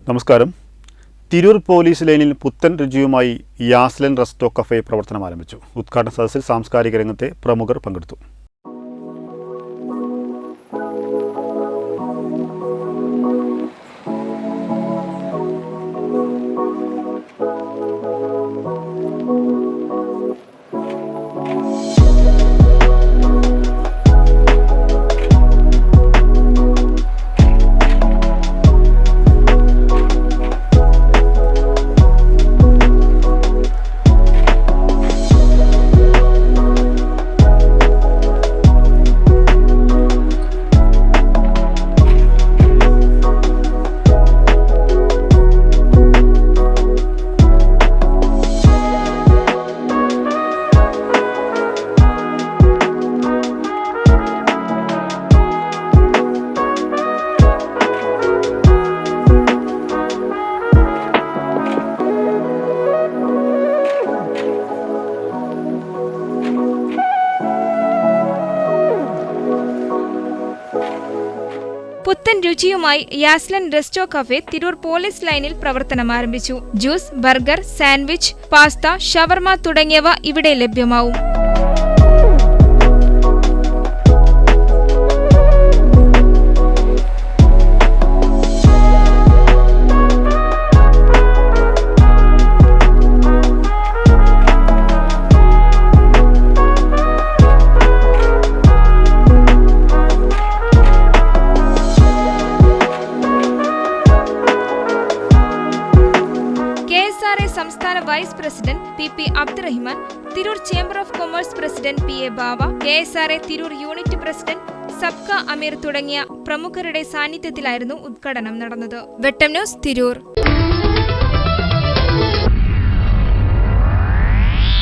നമസ്കാരം. തിരൂർ പോലീസ് ലൈനിൽ പുത്തൻ രുചിയുമായി യാസ്ലൻ റെസ്റ്റോ കഫേ പ്രവർത്തനം ആരംഭിച്ചു. ഉദ്ഘാടന സദസ്സിൽ സാംസ്കാരിക രംഗത്തെ പ്രമുഖർ പങ്കെടുത്തു. പുത്തൻ രുചിയുമായി Yaslan resto cafe Tirur police ലൈനിൽ പ്രവർത്തനം ആരംഭിച്ചു. ജ്യൂസ്, ബർഗർ, സാൻഡ്വിച്ച്, പാസ്ത, ഷവർമ തുടങ്ങിയവ ഇവിടെ ലഭ്യമാവും. സംസ്ഥാന vice president PP Abdurahiman, Tirur chamber of commerce president PA Bava, KSRA Tirur unit president Sabka Ameer തുടങ്ങിയ പ്രമുഖരുടെ സാന്നിധ്യത്തിലായിരുന്നു ഉദ്ഘാടനം നടന്നത്. വെട്ടം ന്യൂസ്, തിരൂർ.